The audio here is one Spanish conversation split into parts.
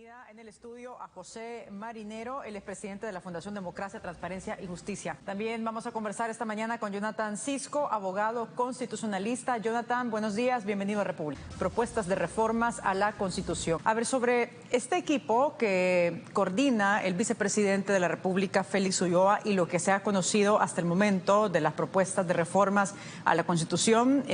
bienvenida en el estudio a José Marinero, el expresidente de la Fundación Democracia, Transparencia y Justicia. También vamos a conversar esta mañana con Jonathan Cisco, abogado constitucionalista. Jonathan, buenos días, bienvenido a República. Propuestas de reformas a la Constitución. A ver, sobre este equipo que coordina el vicepresidente de la República, Félix Ulloa, y lo que se ha conocido hasta el momento de las propuestas de reformas a la Constitución,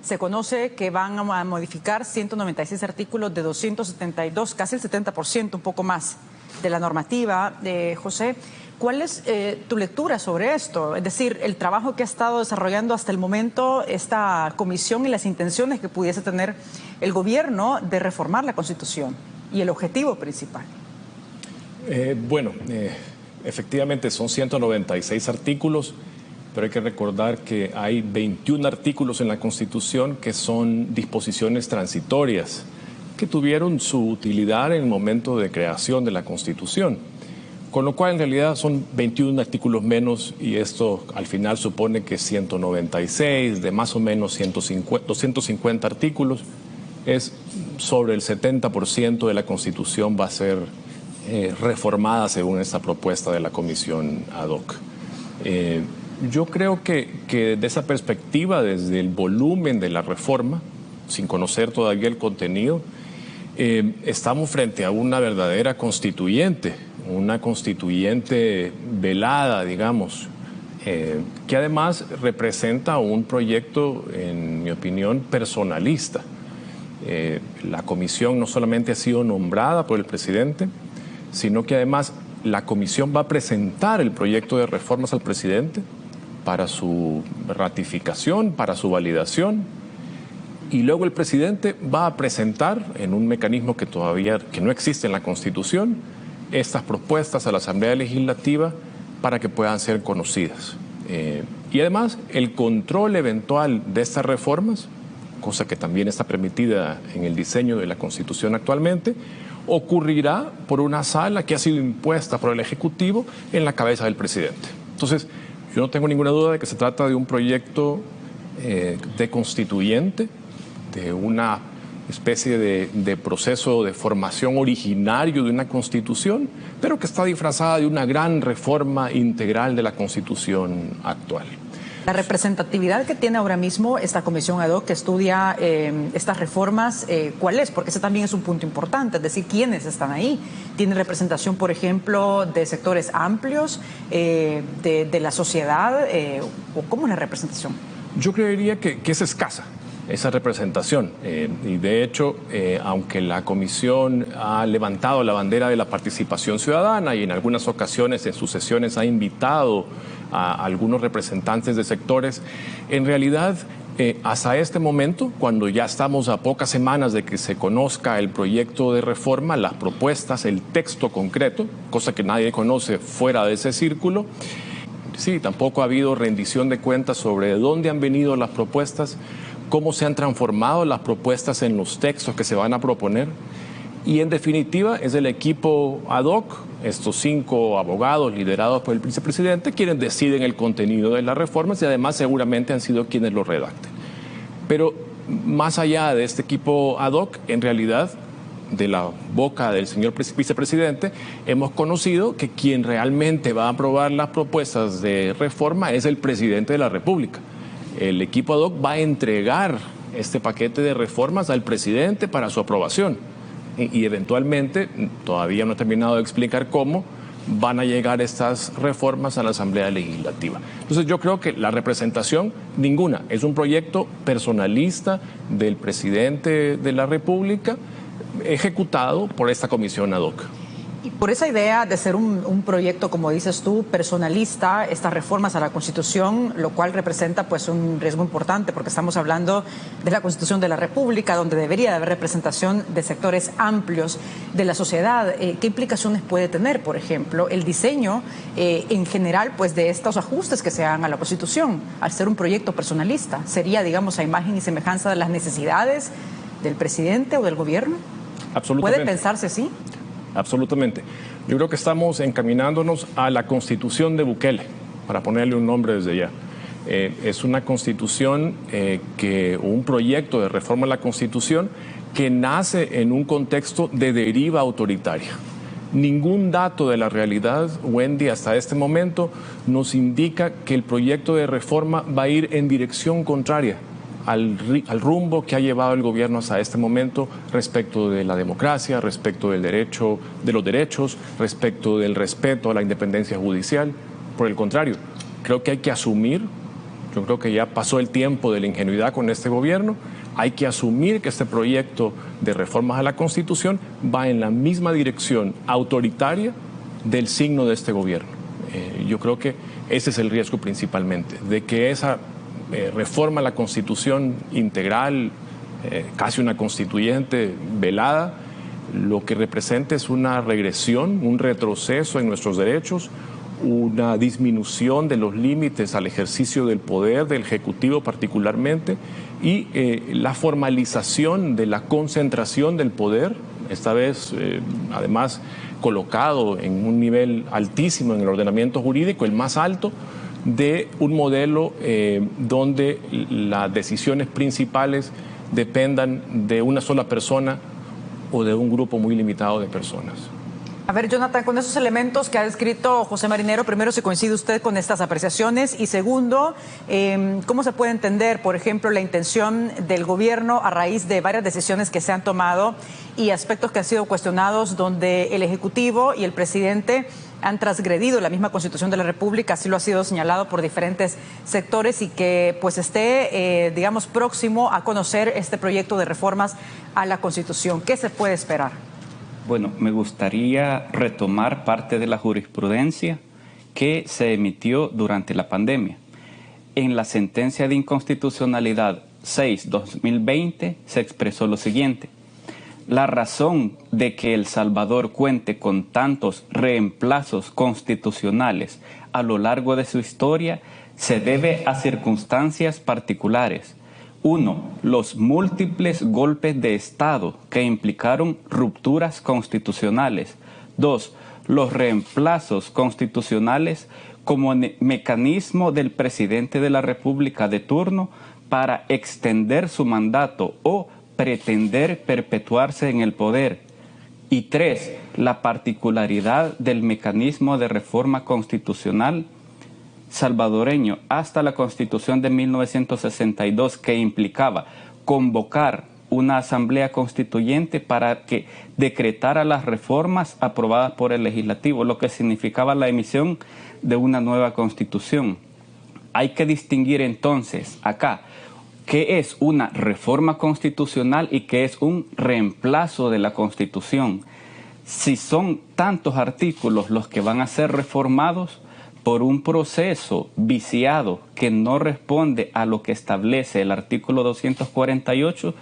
se conoce que van a modificar 196 artículos de 272, casi el 70%, un poco más, de la normativa. José, ¿cuál es tu lectura sobre esto? Es decir, el trabajo que ha estado desarrollando hasta el momento esta comisión y las intenciones que pudiese tener el gobierno de reformar la Constitución y el objetivo principal. Efectivamente son 196 artículos. Pero hay que recordar que hay 21 artículos en la Constitución que son disposiciones transitorias, que tuvieron su utilidad en el momento de creación de la Constitución. Con lo cual, en realidad, son 21 artículos menos, y esto al final supone que 196 de más o menos 250 artículos, es sobre el 70% de la Constitución va a ser reformada según esta propuesta de la Comisión ad hoc. Yo creo que desde esa perspectiva, desde el volumen de la reforma, sin conocer todavía el contenido, estamos frente a una verdadera constituyente, una constituyente velada, digamos, que además representa un proyecto, en mi opinión, personalista. La comisión no solamente ha sido nombrada por el presidente, sino que además la comisión va a presentar el proyecto de reformas al presidente para su ratificación, para su validación, y luego el presidente va a presentar en un mecanismo que no existe en la Constitución estas propuestas a la Asamblea Legislativa para que puedan ser conocidas. Y además el control eventual de estas reformas, cosa que también está permitida en el diseño de la Constitución actualmente, ocurrirá por una sala que ha sido impuesta por el Ejecutivo en la cabeza del presidente. Entonces, yo no tengo ninguna duda de que se trata de un proyecto de constituyente, de una especie de proceso de formación originario de una Constitución, pero que está disfrazada de una gran reforma integral de la Constitución actual. La representatividad que tiene ahora mismo esta comisión ad hoc que estudia estas reformas, ¿cuál es? Porque ese también es un punto importante, es decir, ¿quiénes están ahí? ¿Tiene representación, por ejemplo, de sectores amplios, de la sociedad? ¿O cómo es la representación? Yo creería que es escasa esa representación. Y de hecho, aunque la comisión ha levantado la bandera de la participación ciudadana y en algunas ocasiones en sus sesiones ha invitado a algunos representantes de sectores, en realidad hasta este momento, cuando ya estamos a pocas semanas de que se conozca el proyecto de reforma, las propuestas, el texto concreto, cosa que nadie conoce fuera de ese círculo, sí, tampoco ha habido rendición de cuentas sobre de dónde han venido las propuestas, cómo se han transformado las propuestas en los textos que se van a proponer. Y en definitiva es el equipo ad hoc, estos 5 abogados liderados por el vicepresidente, quienes deciden el contenido de las reformas y además seguramente han sido quienes lo redacten. Pero más allá de este equipo ad hoc, en realidad, de la boca del señor vicepresidente, hemos conocido que quien realmente va a aprobar las propuestas de reforma es el presidente de la República. El equipo ad hoc va a entregar este paquete de reformas al presidente para su aprobación. Y eventualmente, todavía no he terminado de explicar cómo, van a llegar estas reformas a la Asamblea Legislativa. Entonces yo creo que la representación, ninguna, es un proyecto personalista del presidente de la República ejecutado por esta comisión ad hoc. Y por esa idea de ser un proyecto, como dices tú, personalista, estas reformas a la Constitución, lo cual representa pues un riesgo importante, porque estamos hablando de la Constitución de la República, donde debería haber representación de sectores amplios de la sociedad. ¿Qué implicaciones puede tener, por ejemplo, el diseño en general pues de estos ajustes que se hagan a la Constitución, al ser un proyecto personalista? ¿Sería, digamos, a imagen y semejanza de las necesidades del presidente o del gobierno? Absolutamente. ¿Puede pensarse así? Absolutamente. Yo creo que estamos encaminándonos a la Constitución de Bukele, para ponerle un nombre desde ya. Es una Constitución, un proyecto de reforma a la Constitución que nace en un contexto de deriva autoritaria. Ningún dato de la realidad, Wendy, hasta este momento nos indica que el proyecto de reforma va a ir en dirección contraria al rumbo que ha llevado el gobierno hasta este momento respecto de la democracia, respecto del derecho, de los derechos, respecto del respeto a la independencia judicial. Por el contrario, creo que hay que asumir, yo creo que ya pasó el tiempo de la ingenuidad con este gobierno, hay que asumir que este proyecto de reformas a la Constitución va en la misma dirección autoritaria del signo de este gobierno. Yo creo que ese es el riesgo principalmente, de que esa reforma a la Constitución integral, casi una constituyente velada, lo que representa es una regresión, un retroceso en nuestros derechos, una disminución de los límites al ejercicio del poder, del Ejecutivo particularmente, y la formalización de la concentración del poder, esta vez además colocado en un nivel altísimo en el ordenamiento jurídico, el más alto, de un modelo donde las decisiones principales dependan de una sola persona o de un grupo muy limitado de personas. A ver, Jonathan, con esos elementos que ha descrito José Marinero, primero, ¿se coincide usted con estas apreciaciones? Y segundo, ¿cómo se puede entender, por ejemplo, la intención del gobierno a raíz de varias decisiones que se han tomado y aspectos que han sido cuestionados donde el Ejecutivo y el presidente han transgredido la misma Constitución de la República, así lo ha sido señalado por diferentes sectores, y que pues esté, digamos, próximo a conocer este proyecto de reformas a la Constitución? ¿Qué se puede esperar? Bueno, me gustaría retomar parte de la jurisprudencia que se emitió durante la pandemia. En la sentencia de inconstitucionalidad 6/2020 se expresó lo siguiente: la razón de que El Salvador cuente con tantos reemplazos constitucionales a lo largo de su historia se debe a circunstancias particulares. 1. Los múltiples golpes de Estado que implicaron rupturas constitucionales. 2. Los reemplazos constitucionales como mecanismo del presidente de la República de turno para extender su mandato o pretender perpetuarse en el poder. Y 3. La particularidad del mecanismo de reforma constitucional salvadoreño hasta la Constitución de 1962, que implicaba convocar una asamblea constituyente para que decretara las reformas aprobadas por el legislativo, lo que significaba la emisión de una nueva constitución. Hay que distinguir entonces acá qué es una reforma constitucional y qué es un reemplazo de la Constitución. Si son tantos artículos los que van a ser reformados por un proceso viciado que no responde a lo que establece el artículo 248,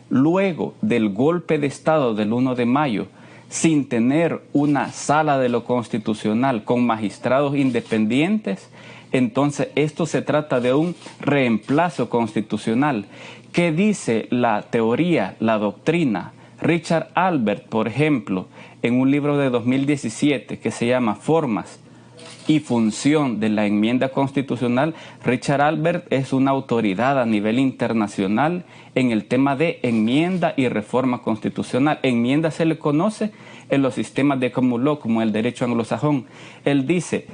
luego del golpe de Estado del 1 de mayo, sin tener una sala de lo constitucional con magistrados independientes, entonces esto se trata de un reemplazo constitucional. ¿Qué dice la teoría, la doctrina? Richard Albert, por ejemplo, en un libro de 2017 que se llama Formas y función de la enmienda constitucional, Richard Albert es una autoridad a nivel internacional en el tema de enmienda y reforma constitucional. Enmienda se le conoce en los sistemas de common law como el derecho anglosajón. Él dice: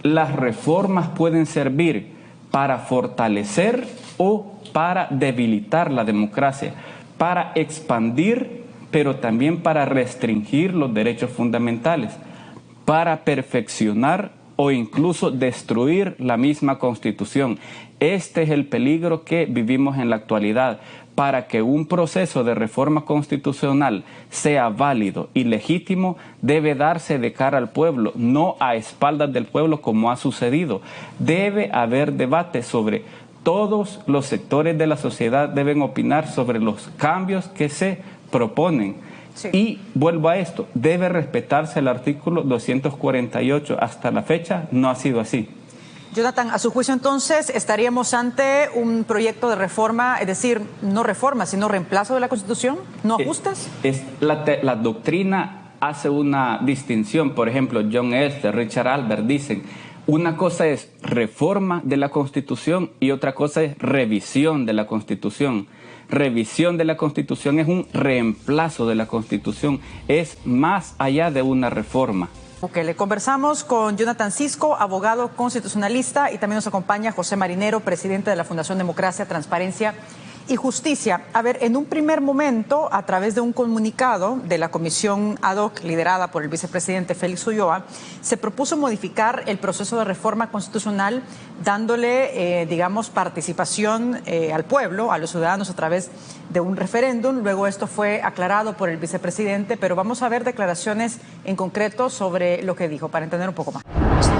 las reformas pueden servir para fortalecer o para debilitar la democracia, para expandir, pero también para restringir los derechos fundamentales, para perfeccionar o incluso destruir la misma Constitución. Este es el peligro que vivimos en la actualidad. Para que un proceso de reforma constitucional sea válido y legítimo, debe darse de cara al pueblo, no a espaldas del pueblo como ha sucedido. Debe haber debate sobre todos los sectores de la sociedad, deben opinar sobre los cambios que se proponen. Sí. Y vuelvo a esto, debe respetarse el artículo 248. Hasta la fecha no ha sido así. Jonathan, a su juicio entonces estaríamos ante un proyecto de reforma, es decir, no reforma, sino reemplazo de la Constitución, no ajustes. La doctrina hace una distinción. Por ejemplo, John Elster, Richard Albert dicen: una cosa es reforma de la Constitución y otra cosa es revisión de la Constitución. revisión de la Constitución, es un reemplazo de la Constitución, es más allá de una reforma. Ok, le conversamos con Jonathan Cisco, abogado constitucionalista, y también nos acompaña José Marinero, presidente de la Fundación Democracia, Transparencia y Justicia. A ver, en un primer momento, a través de un comunicado de la comisión ad hoc liderada por el vicepresidente Félix Ulloa, se propuso modificar el proceso de reforma constitucional dándole, digamos, participación al pueblo, a los ciudadanos a través de un referéndum. Luego esto fue aclarado por el vicepresidente, pero vamos a ver declaraciones en concreto sobre lo que dijo para entender un poco más.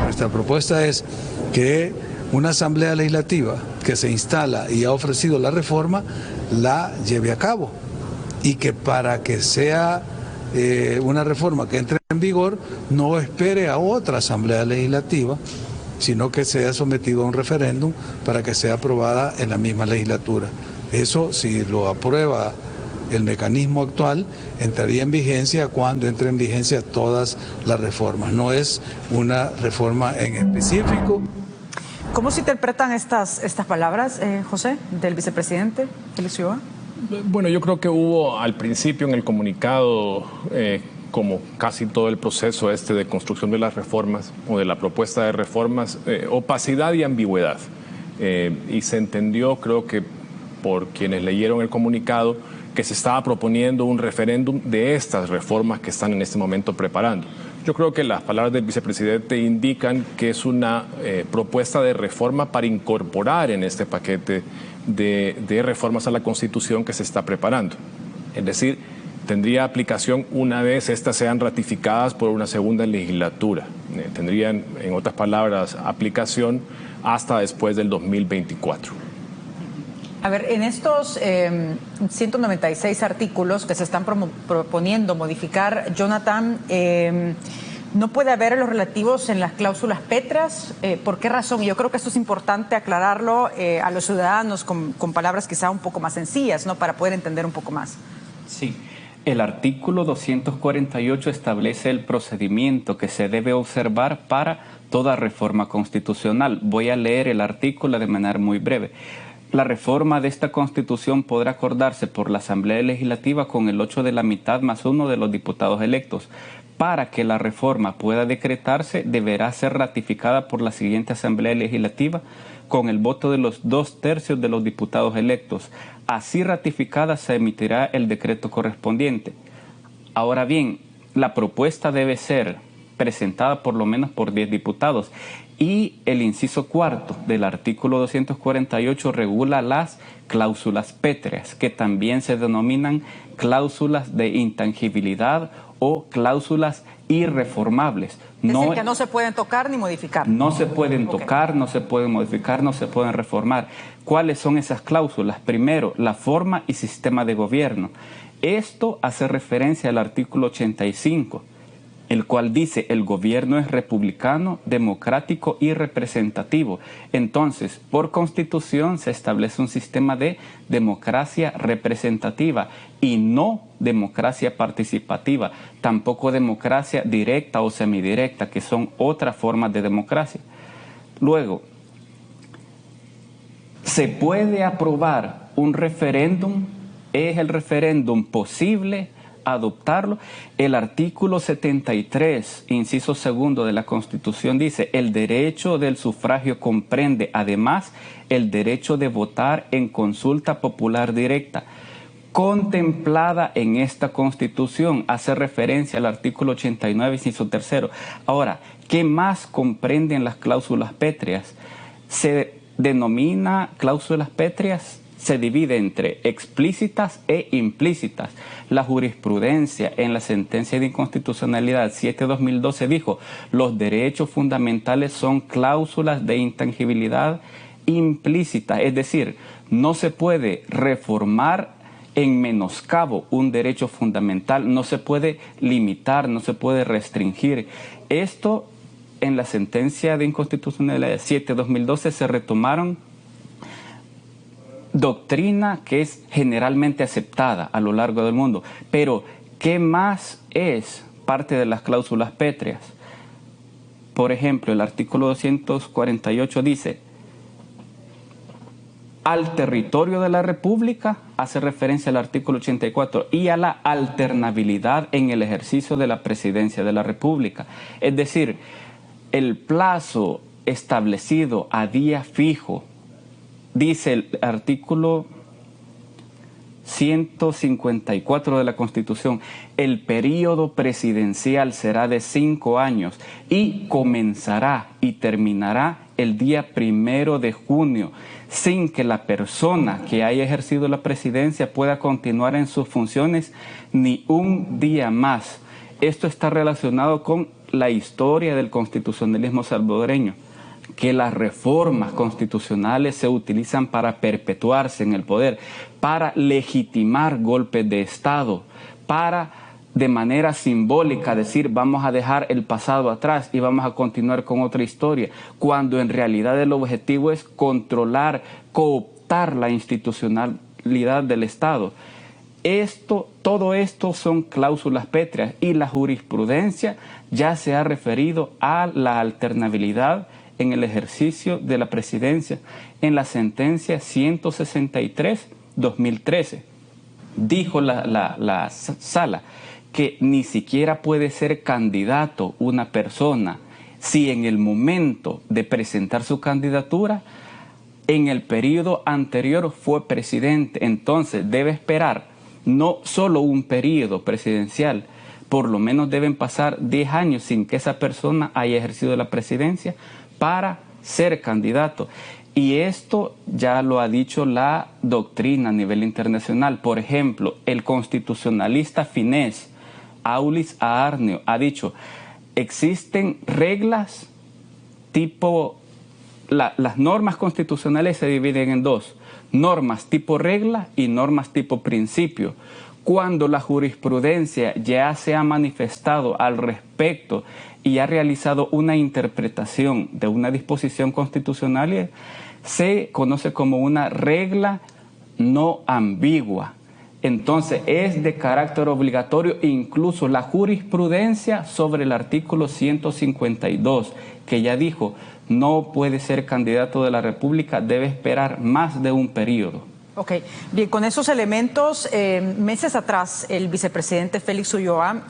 Nuestra propuesta es que una asamblea legislativa que se instala y ha ofrecido la reforma, la lleve a cabo. Y que para que sea una reforma que entre en vigor, no espere a otra asamblea legislativa, sino que sea sometido a un referéndum para que sea aprobada en la misma legislatura. Eso, si lo aprueba el mecanismo actual, entraría en vigencia cuando entre en vigencia todas las reformas. No es una reforma en específico. ¿Cómo se interpretan estas palabras, José, del vicepresidente Félix Ulloa? Bueno, yo creo que hubo al principio en el comunicado, como casi todo el proceso de construcción de las reformas o de la propuesta de reformas, opacidad y ambigüedad. Y se entendió, creo que por quienes leyeron el comunicado, que se estaba proponiendo un referéndum de estas reformas que están en este momento preparando. Yo creo que las palabras del vicepresidente indican que es una propuesta de reforma para incorporar en este paquete de reformas a la Constitución que se está preparando. Es decir, tendría aplicación una vez estas sean ratificadas por una segunda legislatura. Tendrían, en otras palabras, aplicación hasta después del 2024. A ver, en estos 196 artículos que se están proponiendo modificar, Jonathan, ¿no puede haber los relativos en las cláusulas pétreas? ¿Por qué razón? Yo creo que esto es importante aclararlo a los ciudadanos con palabras quizá un poco más sencillas, ¿no? Para poder entender un poco más. Sí. El artículo 248 establece el procedimiento que se debe observar para toda reforma constitucional. Voy a leer el artículo de manera muy breve. La reforma de esta Constitución podrá acordarse por la Asamblea Legislativa con el 8 de la mitad más 1 de los diputados electos. Para que la reforma pueda decretarse, deberá ser ratificada por la siguiente Asamblea Legislativa con el voto de los 2/3 de los diputados electos. Así ratificada, se emitirá el decreto correspondiente. Ahora bien, la propuesta debe ser presentada por lo menos por 10 diputados. Y el inciso 4 del artículo 248 regula las cláusulas pétreas, que también se denominan cláusulas de intangibilidad o cláusulas irreformables. Es decir, que no se pueden tocar ni modificar. No se pueden tocar, no se pueden modificar, no se pueden reformar. ¿Cuáles son esas cláusulas? Primero, la forma y sistema de gobierno. Esto hace referencia al artículo 85. El cual dice el gobierno es republicano, democrático y representativo. Entonces, por Constitución se establece un sistema de democracia representativa y no democracia participativa, tampoco democracia directa o semidirecta, que son otras formas de democracia. Luego, ¿se puede aprobar un referéndum? ¿Es el referéndum posible adoptarlo? El artículo 73, inciso 2 de la Constitución dice: el derecho del sufragio comprende además el derecho de votar en consulta popular directa, contemplada en esta Constitución. Hace referencia al artículo 89, inciso 3. Ahora, ¿qué más comprenden las cláusulas pétreas? Se denomina cláusulas pétreas, se divide entre explícitas e implícitas. La jurisprudencia en la sentencia de inconstitucionalidad 7/2012 dijo: los derechos fundamentales son cláusulas de intangibilidad implícita, es decir, no se puede reformar en menoscabo un derecho fundamental, no se puede limitar, no se puede restringir. Esto en la sentencia de inconstitucionalidad 7/2012 se retomaron doctrina que es generalmente aceptada a lo largo del mundo. Pero, ¿qué más es parte de las cláusulas pétreas? Por ejemplo, el artículo 248 dice: al territorio de la República, hace referencia al artículo 84, y a la alternabilidad en el ejercicio de la presidencia de la República. Es decir, el plazo establecido a día fijo, dice el artículo 154 de la Constitución, el periodo presidencial será de 5 años y comenzará y terminará el día 1 de junio, sin que la persona que haya ejercido la presidencia pueda continuar en sus funciones ni un día más. Esto está relacionado con la historia del constitucionalismo salvadoreño, que las reformas constitucionales se utilizan para perpetuarse en el poder, para legitimar golpes de Estado, para de manera simbólica decir vamos a dejar el pasado atrás y vamos a continuar con otra historia, cuando en realidad el objetivo es controlar, cooptar la institucionalidad del Estado. Todo esto son cláusulas pétreas y la jurisprudencia ya se ha referido a la alternabilidad en el ejercicio de la presidencia en la sentencia 163/2013. Dijo la sala que ni siquiera puede ser candidato una persona si en el momento de presentar su candidatura en el periodo anterior fue presidente. Entonces debe esperar no solo un periodo presidencial, por lo menos deben pasar 10 años sin que esa persona haya ejercido la presidencia para ser candidato. Y esto ya lo ha dicho la doctrina a nivel internacional. Por ejemplo, el constitucionalista finés Aulis Aarnio ha dicho, existen reglas tipo, las normas constitucionales se dividen en dos, normas tipo regla y normas tipo principio. Cuando la jurisprudencia ya se ha manifestado al respecto y ha realizado una interpretación de una disposición constitucional, se conoce como una regla no ambigua. Entonces es de carácter obligatorio incluso la jurisprudencia sobre el artículo 152, que ya dijo, no puede ser candidato de la República, debe esperar más de un periodo. Ok, bien, con esos elementos, meses atrás el vicepresidente Félix Ulloa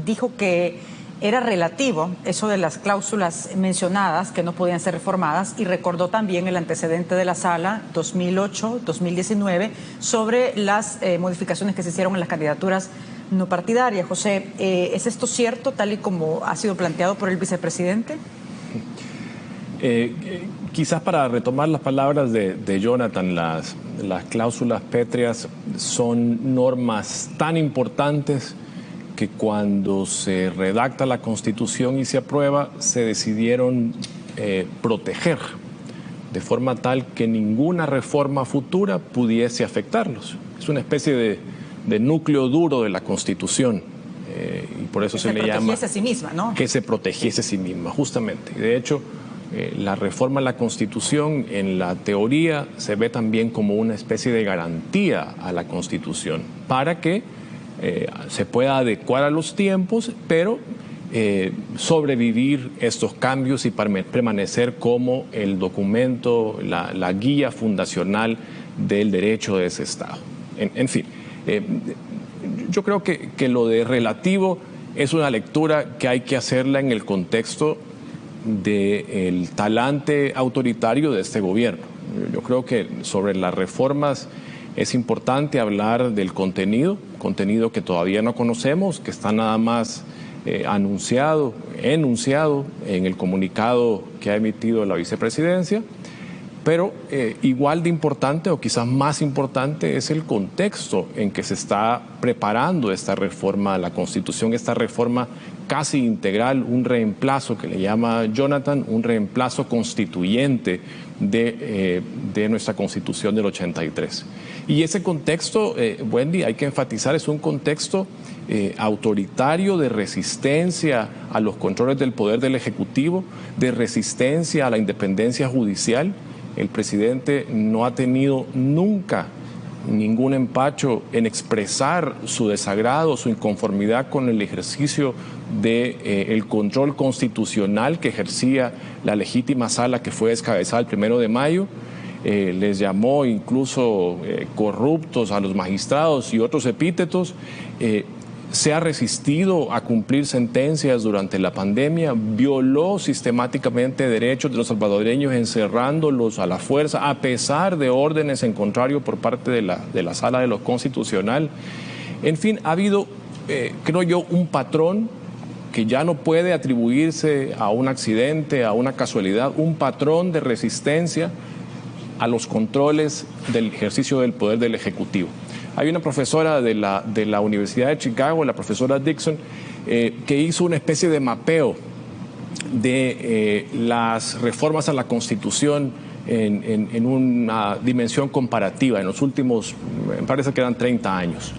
dijo que era relativo eso de las cláusulas mencionadas que no podían ser reformadas y recordó también el antecedente de la sala 2008-2019 sobre las modificaciones que se hicieron en las candidaturas no partidarias. José, ¿es esto cierto tal y como ha sido planteado por el vicepresidente? Quizás para retomar las palabras de Jonathan, las cláusulas pétreas son normas tan importantes que cuando se redacta la Constitución y se aprueba, se decidieron proteger de forma tal que ninguna reforma futura pudiese afectarlos. Es una especie de núcleo duro de la Constitución y por eso se le llama... Que se protegiese a sí misma, ¿no? Que se protegiese a sí misma, justamente. Y de hecho, la reforma a la Constitución en la teoría se ve también como una especie de garantía a la Constitución para que se pueda adecuar a los tiempos, pero sobrevivir estos cambios y permanecer como el documento, la guía fundacional del derecho de ese Estado. En fin, yo creo que lo de relativo es una lectura que hay que hacerla en el contexto del talante autoritario de este gobierno. Yo creo que sobre las reformas es importante hablar del contenido que todavía no conocemos, que está nada más enunciado en el comunicado que ha emitido la vicepresidencia, pero igual de importante o quizás más importante es el contexto en que se está preparando esta reforma a la Constitución, esta reforma casi integral, un reemplazo que le llama Jonathan, un reemplazo constituyente de nuestra Constitución del 83. Y ese contexto, Wendy, hay que enfatizar, es un contexto autoritario de resistencia a los controles del poder del Ejecutivo, de resistencia a la independencia judicial. El presidente no ha tenido nunca ningún empacho en expresar su desagrado, su inconformidad con el ejercicio del control constitucional que ejercía la legítima sala que fue descabezada el 1 de mayo. les llamó incluso corruptos a los magistrados y otros epítetos, se ha resistido a cumplir sentencias durante la pandemia, violó sistemáticamente derechos de los salvadoreños encerrándolos a la fuerza, a pesar de órdenes en contrario por parte de la Sala de lo Constitucional. En fin, ha habido, creo yo, un patrón que ya no puede atribuirse a un accidente, a una casualidad, un patrón de resistencia a los controles del ejercicio del poder del Ejecutivo. Hay una profesora de la Universidad de Chicago, la profesora Dixon, que hizo una especie de mapeo de las reformas a la Constitución en una dimensión comparativa en los últimos, me parece que eran 30 años.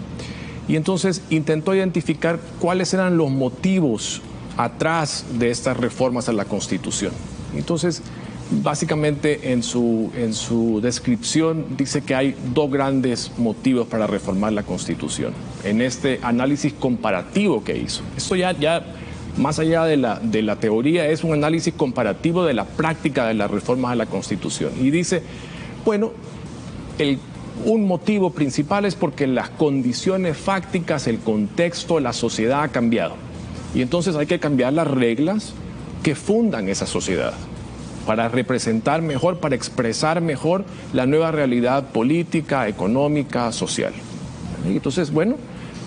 Y entonces intentó identificar cuáles eran los motivos atrás de estas reformas a la Constitución. Entonces, básicamente en su descripción dice que hay dos grandes motivos para reformar la Constitución, en este análisis comparativo que hizo. Esto ya más allá de la teoría, es un análisis comparativo de la práctica de las reformas a la Constitución. Y dice, bueno, un motivo principal es porque las condiciones fácticas, el contexto, la sociedad ha cambiado. Y entonces hay que cambiar las reglas que fundan esa sociedad, para representar mejor, para expresar mejor la nueva realidad política, económica, social. Y entonces, bueno,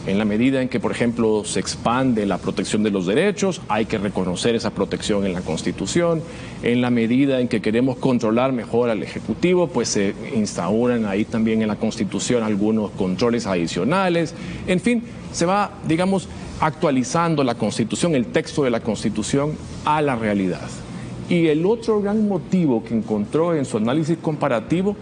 en la medida en que, por ejemplo, se expande la protección de los derechos, hay que reconocer esa protección en la Constitución. En la medida en que queremos controlar mejor al Ejecutivo, pues se instauran ahí también en la Constitución algunos controles adicionales. En fin, se va, digamos, actualizando la Constitución, el texto de la Constitución a la realidad. Y el otro gran motivo que encontró en su análisis comparativo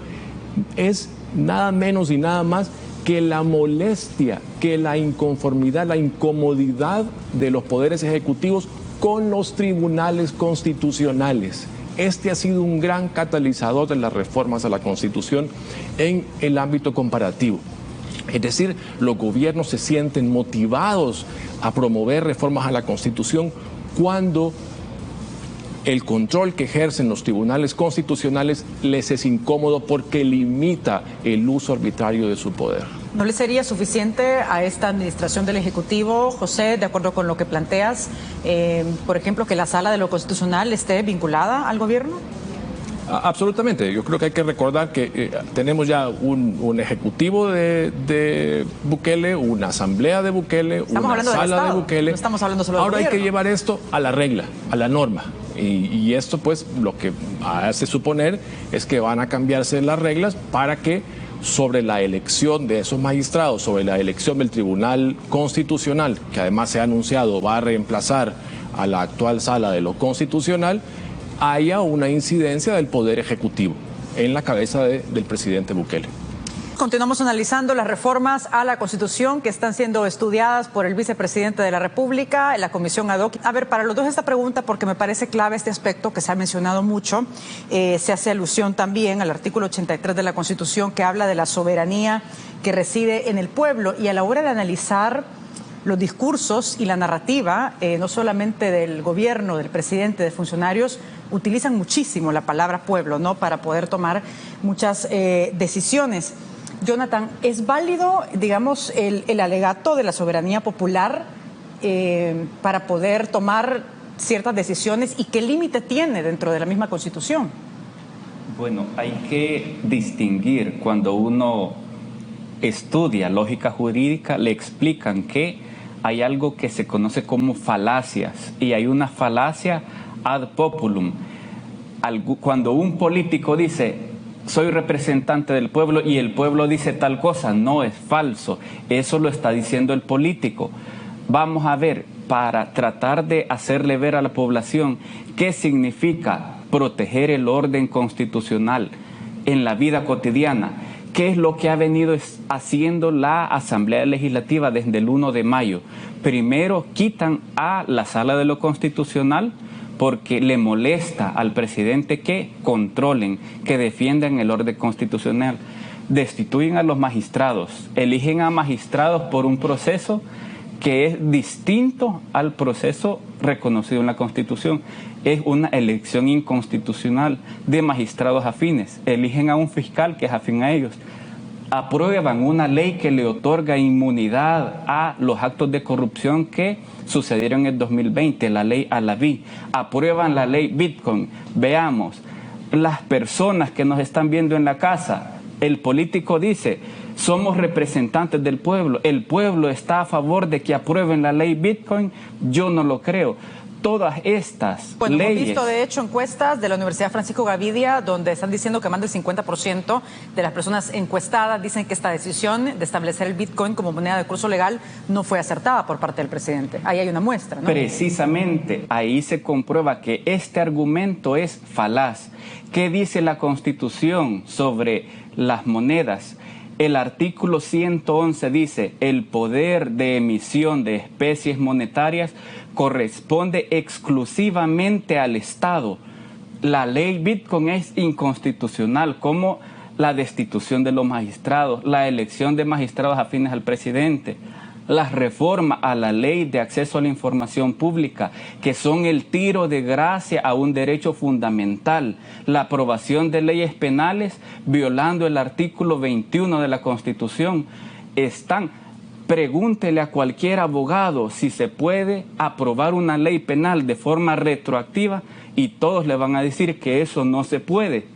es nada menos y nada más que la molestia, que la inconformidad, la incomodidad de los poderes ejecutivos con los tribunales constitucionales. Este ha sido un gran catalizador de las reformas a la Constitución en el ámbito comparativo. Es decir, los gobiernos se sienten motivados a promover reformas a la Constitución cuando el control que ejercen los tribunales constitucionales les es incómodo porque limita el uso arbitrario de su poder. ¿No le sería suficiente a esta administración del Ejecutivo, José, de acuerdo con lo que planteas, por ejemplo, que la Sala de lo Constitucional esté vinculada al gobierno? Absolutamente. Yo creo que hay que recordar que tenemos ya un ejecutivo de Bukele, una asamblea de Bukele, una sala de Bukele. No estamos hablando solo del Ahora gobierno. hay que llevar esto a la regla, a la norma. Y esto, pues, lo que hace suponer es que van a cambiarse las reglas para que sobre la elección de esos magistrados, sobre la elección del Tribunal Constitucional, que además se ha anunciado va a reemplazar a la actual Sala de lo Constitucional, haya una incidencia del Poder Ejecutivo en la cabeza del presidente Bukele. Continuamos analizando las reformas a la Constitución que están siendo estudiadas por el vicepresidente de la República, en la Comisión ad hoc. A ver, para los dos esta pregunta, porque me parece clave este aspecto que se ha mencionado mucho. Se hace alusión también al artículo 83 de la Constitución que habla de la soberanía que reside en el pueblo. Y a la hora de analizar los discursos y la narrativa, no solamente del gobierno, del presidente, de funcionarios, utilizan muchísimo la palabra pueblo, ¿no?, para poder tomar muchas decisiones. Jonathan, ¿es válido, digamos, el alegato de la soberanía popular para poder tomar ciertas decisiones y qué límite tiene dentro de la misma Constitución? Bueno, hay que distinguir. Cuando uno estudia lógica jurídica, le explican que hay algo que se conoce como falacias y hay una falacia ad populum. Cuando un político dice soy representante del pueblo y el pueblo dice tal cosa, no, es falso. Eso lo está diciendo el político. Vamos a ver, para tratar de hacerle ver a la población qué significa proteger el orden constitucional en la vida cotidiana. ¿Qué es lo que ha venido haciendo la Asamblea Legislativa desde el 1 de mayo? Primero, quitan a la Sala de lo Constitucional porque le molesta al presidente que controlen, que defiendan el orden constitucional. Destituyen a los magistrados, eligen a magistrados por un proceso que es distinto al proceso reconocido en la Constitución. Es una elección inconstitucional de magistrados afines. Eligen a un fiscal que es afín a ellos. Aprueban una ley que le otorga inmunidad a los actos de corrupción que sucedieron en el 2020, la ley Alaví. Aprueban la ley Bitcoin. Veamos, las personas que nos están viendo en la casa, el político dice: somos representantes del pueblo, el pueblo está a favor de que aprueben la ley Bitcoin. Yo no lo creo. Todas estas leyes... Hemos visto de hecho encuestas de la Universidad Francisco Gavidia donde están diciendo que más del 50% de las personas encuestadas dicen que esta decisión de establecer el Bitcoin como moneda de curso legal no fue acertada por parte del presidente. Ahí hay una muestra, ¿no? Precisamente, ahí se comprueba que este argumento es falaz. ¿Qué dice la Constitución sobre las monedas? El artículo 111 dice: el poder de emisión de especies monetarias corresponde exclusivamente al Estado. La ley Bitcoin es inconstitucional, como la destitución de los magistrados, la elección de magistrados afines al presidente, las reformas a la ley de acceso a la información pública, que son el tiro de gracia a un derecho fundamental, la aprobación de leyes penales violando el artículo 21 de la Constitución. Pregúntele a cualquier abogado si se puede aprobar una ley penal de forma retroactiva y todos le van a decir que eso no se puede.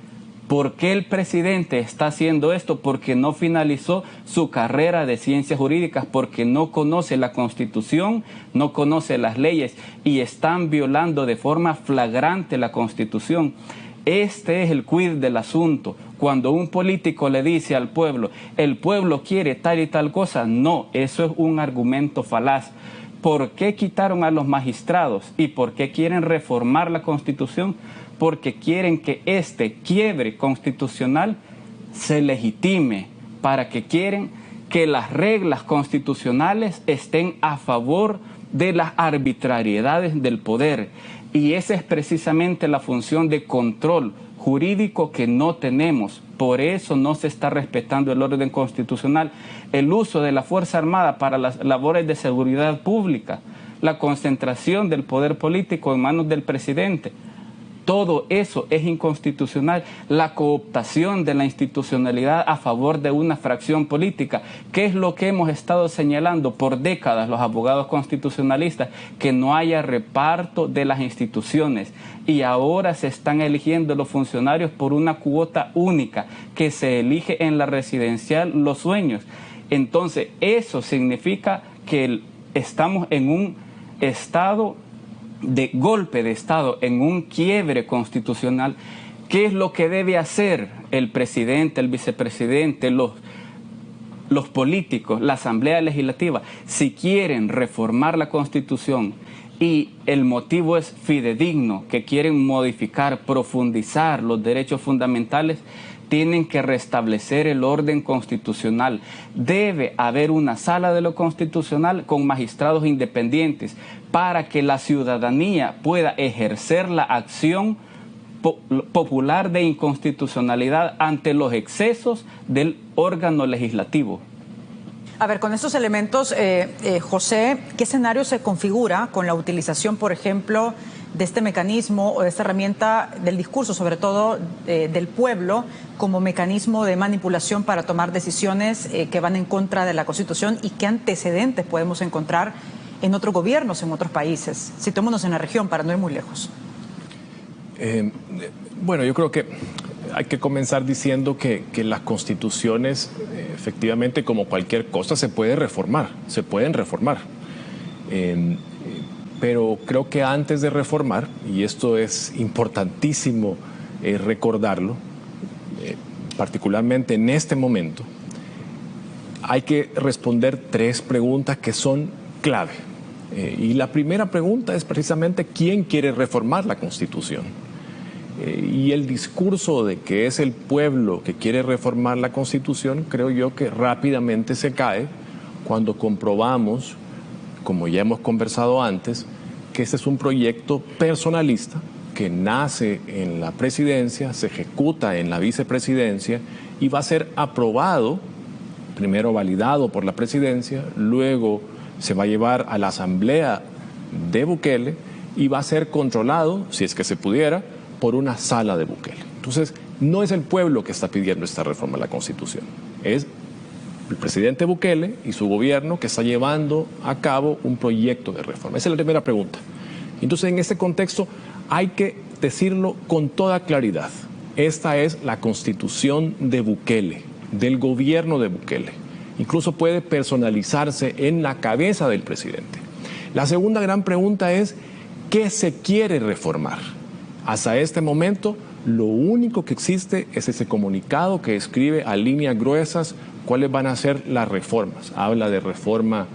¿Por qué el presidente está haciendo esto? Porque no finalizó su carrera de ciencias jurídicas, porque no conoce la Constitución, no conoce las leyes y están violando de forma flagrante la Constitución. Este es el quid del asunto. Cuando un político le dice al pueblo: el pueblo quiere tal y tal cosa, no, eso es un argumento falaz. ¿Por qué quitaron a los magistrados y por qué quieren reformar la Constitución? Porque quieren que este quiebre constitucional se legitime, para que quieren que las reglas constitucionales estén a favor de las arbitrariedades del poder. Y esa es precisamente la función de control jurídico que no tenemos. Por eso no se está respetando el orden constitucional, el uso de la Fuerza Armada para las labores de seguridad pública, la concentración del poder político en manos del presidente. Todo eso es inconstitucional. La cooptación de la institucionalidad a favor de una fracción política, que es lo que hemos estado señalando por décadas los abogados constitucionalistas, que no haya reparto de las instituciones. Y ahora se están eligiendo los funcionarios por una cuota única, que se elige en la residencial Los Sueños. Entonces, eso significa que estamos en un estado de golpe de Estado, en un quiebre constitucional. ¿Qué es lo que debe hacer el presidente, el vicepresidente, los políticos, la Asamblea Legislativa? Si quieren reformar la Constitución y el motivo es fidedigno, que quieren modificar, profundizar los derechos fundamentales, tienen que restablecer el orden constitucional. Debe haber una sala de lo constitucional con magistrados independientes para que la ciudadanía pueda ejercer la acción popular de inconstitucionalidad ante los excesos del órgano legislativo. A ver, con estos elementos, José, ¿qué escenario se configura con la utilización, por ejemplo, de este mecanismo o de esta herramienta del discurso, sobre todo del pueblo, como mecanismo de manipulación para tomar decisiones que van en contra de la Constitución, y qué antecedentes podemos encontrar en otros gobiernos, en otros países? Situémonos en la región para no ir muy lejos. Bueno, yo creo que hay que comenzar diciendo que las constituciones, efectivamente, como cualquier cosa, se pueden reformar. Pero creo que antes de reformar, y esto es importantísimo recordarlo, particularmente en este momento, hay que responder 3 preguntas que son clave. Y la primera pregunta es precisamente ¿quién quiere reformar la Constitución? Y el discurso de que es el pueblo que quiere reformar la Constitución, creo yo que rápidamente se cae cuando comprobamos, como ya hemos conversado antes, que este es un proyecto personalista que nace en la presidencia, se ejecuta en la vicepresidencia y va a ser aprobado, primero validado por la presidencia, luego se va a llevar a la asamblea de Bukele y va a ser controlado, si es que se pudiera, por una sala de Bukele. Entonces, no es el pueblo que está pidiendo esta reforma a la Constitución, es el presidente Bukele y su gobierno que está llevando a cabo un proyecto de reforma. Esa es la primera pregunta. Entonces, en este contexto, hay que decirlo con toda claridad. Esta es la Constitución de Bukele, del gobierno de Bukele. Incluso puede personalizarse en la cabeza del presidente. La segunda gran pregunta es, ¿qué se quiere reformar? Hasta este momento, lo único que existe es ese comunicado que escribe a líneas gruesas cuáles van a ser las reformas. Habla de reforma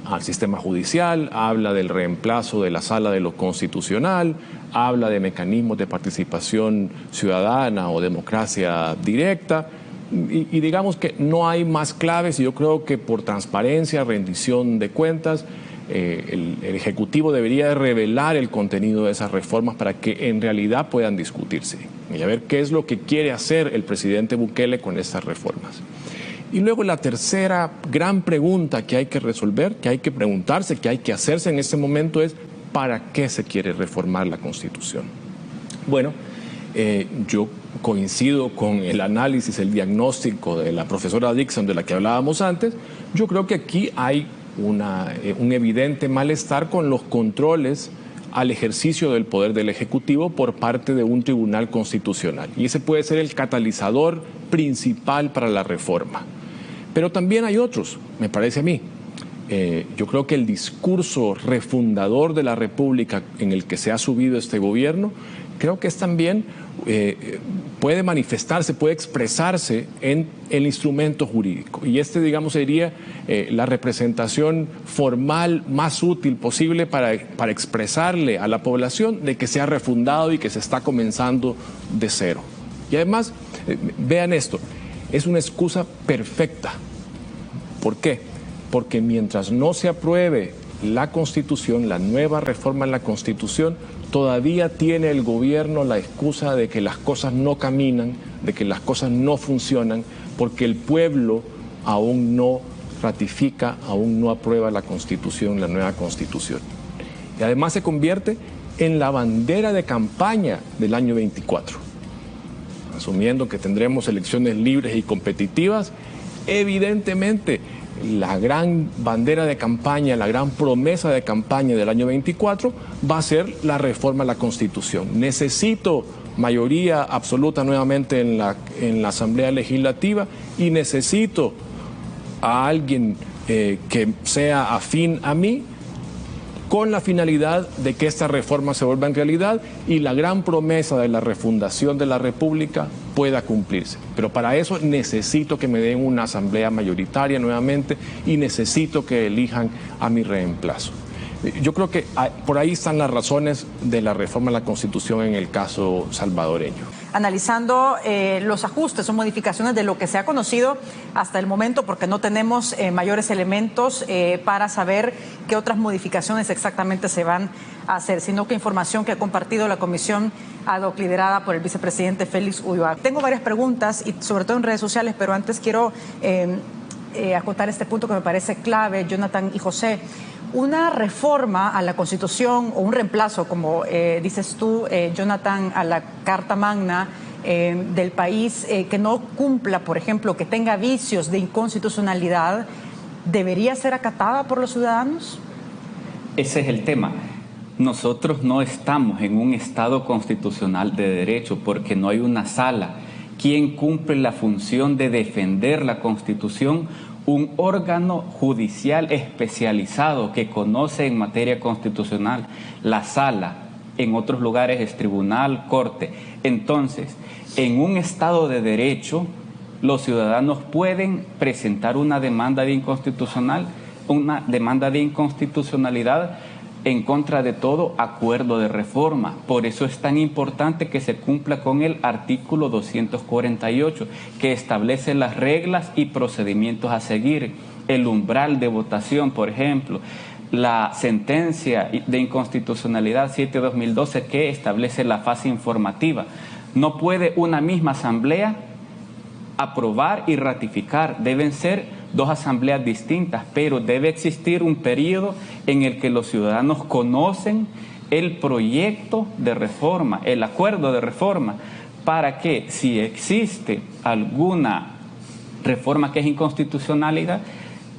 al sistema judicial, habla del reemplazo de la Sala de lo Constitucional, habla de mecanismos de participación ciudadana o democracia directa, y digamos que no hay más claves, y yo creo que por transparencia, rendición de cuentas, el Ejecutivo debería de revelar el contenido de esas reformas para que en realidad puedan discutirse y a ver qué es lo que quiere hacer el presidente Bukele con estas reformas. Y luego la tercera gran pregunta que hay que resolver, que hay que preguntarse, que hay que hacerse en este momento es ¿para qué se quiere reformar la Constitución? Bueno, yo coincido con el análisis, el diagnóstico de la profesora Dixon de la que hablábamos antes. Yo creo que aquí hay un evidente malestar con los controles al ejercicio del poder del Ejecutivo por parte de un tribunal constitucional. Y ese puede ser el catalizador principal para la reforma. Pero también hay otros, me parece a mí. Yo creo que el discurso refundador de la República en el que se ha subido este gobierno, creo que es también, puede manifestarse, puede expresarse en el instrumento jurídico. Y digamos, sería la representación formal más útil posible para expresarle a la población de que se ha refundado y que se está comenzando de cero. Y además, vean esto, es una excusa perfecta. ¿Por qué? Porque mientras no se apruebe la Constitución, la nueva reforma en la Constitución, todavía tiene el gobierno la excusa de que las cosas no caminan, de que las cosas no funcionan, porque el pueblo aún no ratifica, aún no aprueba la Constitución, la nueva Constitución. Y además se convierte en la bandera de campaña del año 24. Asumiendo que tendremos elecciones libres y competitivas, evidentemente la gran bandera de campaña, la gran promesa de campaña del año 24 va a ser la reforma a la Constitución. Necesito mayoría absoluta nuevamente en la Asamblea Legislativa y necesito a alguien que sea afín a mí, con la finalidad de que esta reforma se vuelva en realidad y la gran promesa de la refundación de la República pueda cumplirse. Pero para eso necesito que me den una asamblea mayoritaria nuevamente y necesito que elijan a mi reemplazo. Yo creo que por ahí están las razones de la reforma a la Constitución en el caso salvadoreño. Analizando los ajustes o modificaciones de lo que se ha conocido hasta el momento, porque no tenemos mayores elementos para saber qué otras modificaciones exactamente se van a hacer, sino que información que ha compartido la comisión ad hoc liderada por el vicepresidente Félix Ulloa. Tengo varias preguntas, y sobre todo en redes sociales, pero antes quiero acotar este punto que me parece clave, Jonathan y José. Una reforma a la Constitución o un reemplazo, como dices tú, Jonathan, a la Carta Magna del país que no cumpla, por ejemplo, que tenga vicios de inconstitucionalidad, ¿debería ser acatada por los ciudadanos? Ese es el tema. Nosotros no estamos en un Estado constitucional de derecho porque no hay una sala. ¿Quién cumple la función de defender la Constitución? Un órgano judicial especializado que conoce en materia constitucional. La sala, en otros lugares es tribunal, corte. Entonces, en un Estado de derecho, los ciudadanos pueden presentar una demanda de inconstitucionalidad en contra de todo acuerdo de reforma. Por eso es tan importante que se cumpla con el artículo 248, que establece las reglas y procedimientos a seguir, el umbral de votación, por ejemplo, la sentencia de inconstitucionalidad 7/2012 que establece la fase informativa. No puede una misma asamblea aprobar y ratificar, deben ser dos asambleas distintas, pero debe existir un periodo en el que los ciudadanos conocen el proyecto de reforma, el acuerdo de reforma, para que si existe alguna reforma que es inconstitucionalidad,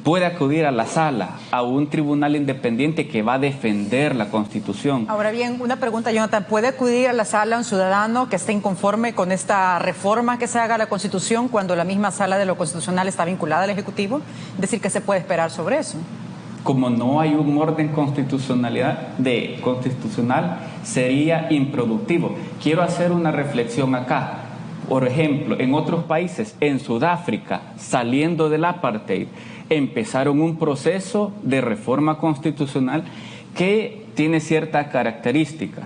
puede acudir a la sala, a un tribunal independiente que va a defender la Constitución. Ahora bien, una pregunta, Jonathan. ¿Puede acudir a la sala un ciudadano que esté inconforme con esta reforma que se haga a la Constitución cuando la misma sala de lo constitucional está vinculada al Ejecutivo? Es decir, ¿qué se puede esperar sobre eso? Como no hay un orden constitucional, sería improductivo. Quiero hacer una reflexión acá. Por ejemplo, en otros países, en Sudáfrica, saliendo del apartheid, empezaron un proceso de reforma constitucional que tiene ciertas características.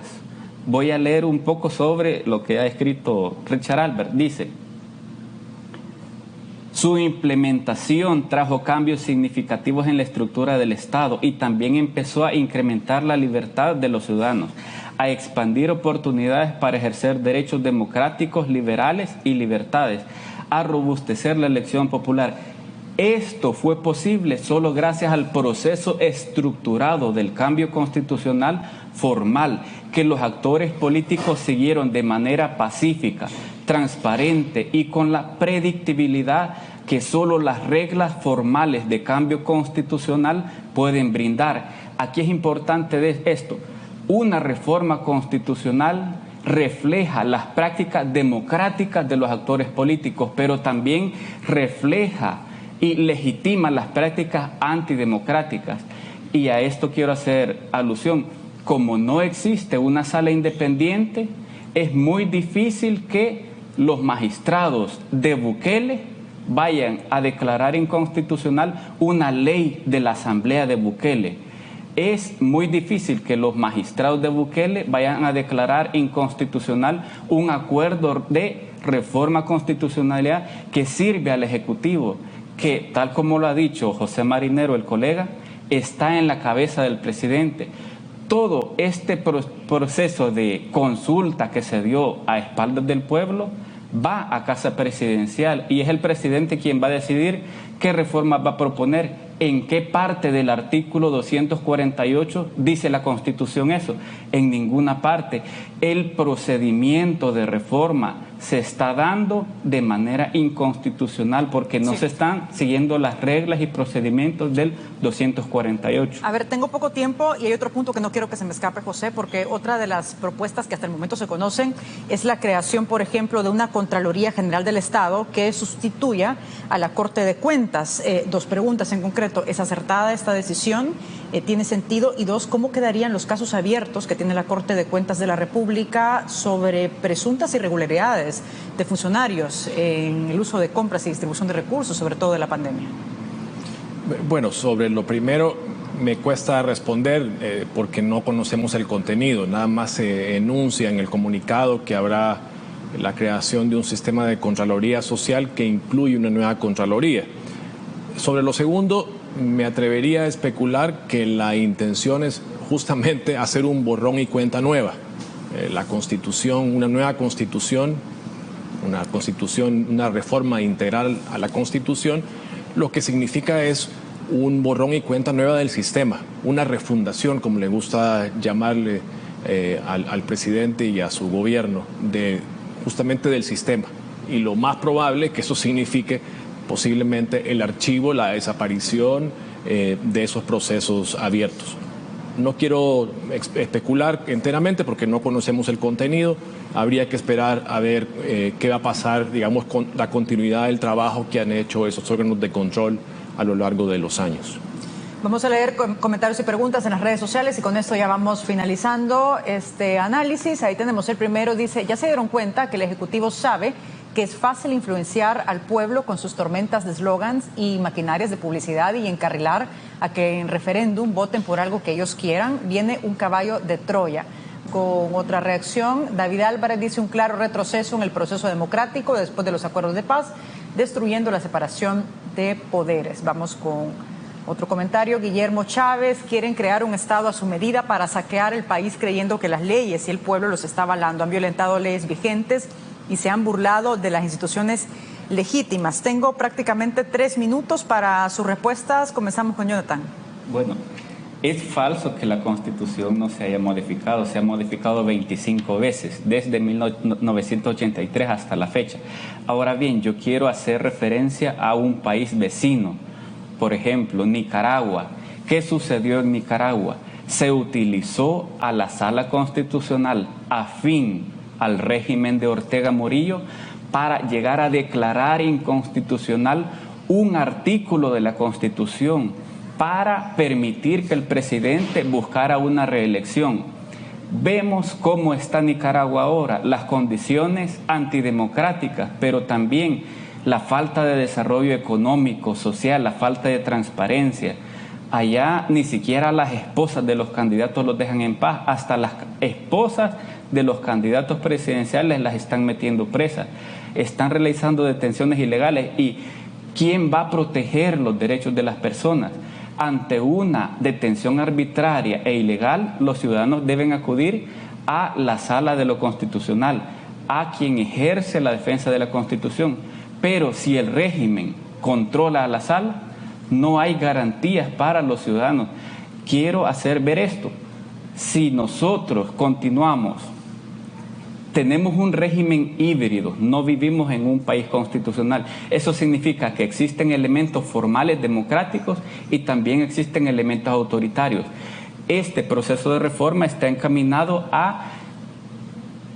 Voy a leer un poco sobre lo que ha escrito Richard Albert. Dice: su implementación trajo cambios significativos en la estructura del Estado y también empezó a incrementar la libertad de los ciudadanos, a expandir oportunidades para ejercer derechos democráticos, liberales y libertades, a robustecer la elección popular. Esto fue posible solo gracias al proceso estructurado del cambio constitucional formal que los actores políticos siguieron de manera pacífica, transparente y con la predictibilidad que solo las reglas formales de cambio constitucional pueden brindar. Aquí es importante esto: una reforma constitucional refleja las prácticas democráticas de los actores políticos, pero también refleja y legitima las prácticas antidemocráticas. Y a esto quiero hacer alusión. Como no existe una sala independiente, es muy difícil que los magistrados de Bukele vayan a declarar inconstitucional una ley de la Asamblea de Bukele. Es muy difícil que los magistrados de Bukele vayan a declarar inconstitucional un acuerdo de reforma constitucionalidad que sirve al Ejecutivo, que, tal como lo ha dicho José Marinero, el colega, está en la cabeza del presidente. Todo este proceso de consulta que se dio a espaldas del pueblo va a casa presidencial y es el presidente quien va a decidir qué reforma va a proponer. ¿En qué parte del artículo 248 dice la Constitución eso? En ninguna parte. El procedimiento de reforma se está dando de manera inconstitucional porque no se están siguiendo las reglas y procedimientos del 248. A ver, tengo poco tiempo y hay otro punto que no quiero que se me escape, José, porque otra de las propuestas que hasta el momento se conocen es la creación, por ejemplo, de una Contraloría General del Estado que sustituya a la Corte de Cuentas. Dos preguntas en concreto. ¿Es acertada esta decisión? ¿Tiene sentido? Y dos, ¿cómo quedarían los casos abiertos que tiene la Corte de Cuentas de la República sobre presuntas irregularidades de funcionarios en el uso de compras y distribución de recursos, sobre todo de la pandemia? Bueno, sobre lo primero me cuesta responder porque no conocemos el contenido. Nada más se enuncia en el comunicado que habrá la creación de un sistema de Contraloría Social que incluye una nueva Contraloría. Sobre lo segundo, me atrevería a especular que la intención es justamente hacer un borrón y cuenta nueva. La Constitución, una nueva Constitución, una reforma integral a la Constitución, lo que significa es un borrón y cuenta nueva del sistema, una refundación, como le gusta llamarle al presidente y a su gobierno, justamente del sistema. Y lo más probable es que eso signifique posiblemente el archivo, la desaparición de esos procesos abiertos. No quiero especular enteramente porque no conocemos el contenido. Habría que esperar a ver qué va a pasar, digamos, con la continuidad del trabajo que han hecho esos órganos de control a lo largo de los años. Vamos a leer comentarios y preguntas en las redes sociales y con esto ya vamos finalizando este análisis. Ahí tenemos el primero, dice: ¿ya se dieron cuenta que el Ejecutivo sabe que es fácil influenciar al pueblo con sus tormentas de eslogans y maquinarias de publicidad y encarrilar a que en referéndum voten por algo que ellos quieran? Viene un caballo de Troya. Con otra reacción, David Álvarez dice: un claro retroceso en el proceso democrático después de los acuerdos de paz, destruyendo la separación de poderes. Vamos con otro comentario. Guillermo Chávez: quieren crear un Estado a su medida para saquear el país creyendo que las leyes y el pueblo los está avalando. Han violentado leyes vigentes y se han burlado de las instituciones legítimas. Tengo prácticamente 3 minutos para sus respuestas. Comenzamos con Jonathan. Bueno, es falso que la Constitución no se haya modificado. Se ha modificado 25 veces, desde 1983 hasta la fecha. Ahora bien, yo quiero hacer referencia a un país vecino, por ejemplo, Nicaragua. ¿Qué sucedió en Nicaragua? Se utilizó a la Sala Constitucional afín al régimen de Ortega Murillo para llegar a declarar inconstitucional un artículo de la Constitución para permitir que el presidente buscara una reelección. Vemos cómo está Nicaragua ahora, las condiciones antidemocráticas, pero también la falta de desarrollo económico, social, la falta de transparencia. Allá ni siquiera las esposas de los candidatos los dejan en paz, hasta las esposas de los candidatos presidenciales las están metiendo presas, están realizando detenciones ilegales. ¿Y quién va a proteger los derechos de las personas? Ante una detención arbitraria e ilegal, los ciudadanos deben acudir a la Sala de lo Constitucional, a quien ejerce la defensa de la Constitución. Pero si el régimen controla a la Sala, no hay garantías para los ciudadanos. Quiero hacer ver esto. Si nosotros continuamos, tenemos un régimen híbrido, no vivimos en un país constitucional. Eso significa que existen elementos formales democráticos y también existen elementos autoritarios. Este proceso de reforma está encaminado a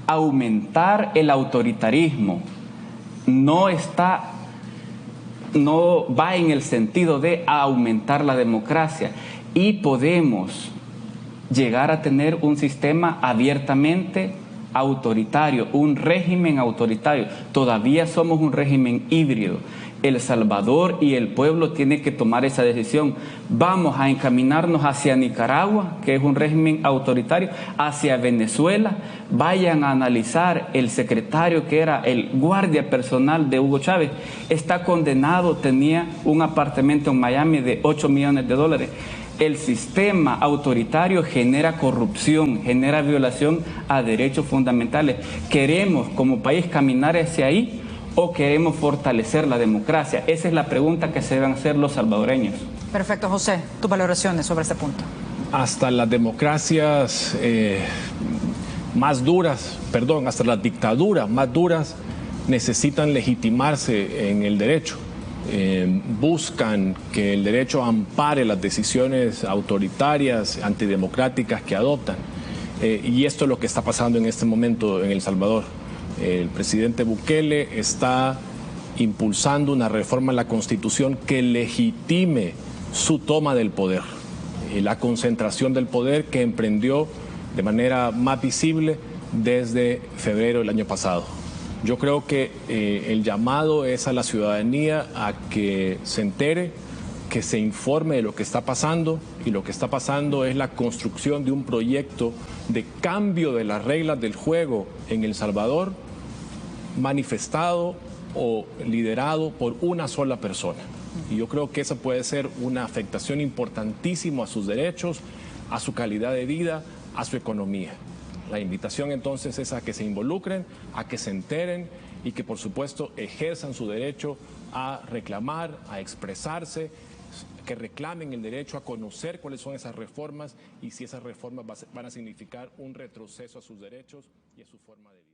aumentar el autoritarismo. No va en el sentido de aumentar la democracia, y podemos llegar a tener un sistema abiertamente autoritario, un régimen autoritario. Todavía somos un régimen híbrido. El Salvador y el pueblo tienen que tomar esa decisión. Vamos a encaminarnos hacia Nicaragua, que es un régimen autoritario, hacia Venezuela. Vayan a analizar el secretario que era el guardia personal de Hugo Chávez. Está condenado, tenía un apartamento en Miami de $8 millones. El sistema autoritario genera corrupción, genera violación a derechos fundamentales. ¿Queremos como país caminar hacia ahí o queremos fortalecer la democracia? Esa es la pregunta que se deben hacer los salvadoreños. Perfecto, José. Tus valoraciones sobre este punto. Hasta las democracias hasta las dictaduras más duras necesitan legitimarse en el derecho. Buscan que el derecho ampare las decisiones autoritarias, antidemocráticas que adoptan. Y esto es lo que está pasando en este momento en El Salvador. El presidente Bukele está impulsando una reforma en la Constitución que legitime su toma del poder, la concentración del poder que emprendió de manera más visible desde febrero del año pasado. Yo creo que el llamado es a la ciudadanía a que se entere, que se informe de lo que está pasando, y lo que está pasando es la construcción de un proyecto de cambio de las reglas del juego en El Salvador, manifestado o liderado por una sola persona. Y yo creo que esa puede ser una afectación importantísima a sus derechos, a su calidad de vida, a su economía. La invitación entonces es a que se involucren, a que se enteren y que por supuesto ejerzan su derecho a reclamar, a expresarse, que reclamen el derecho a conocer cuáles son esas reformas y si esas reformas van a significar un retroceso a sus derechos y a su forma de vida.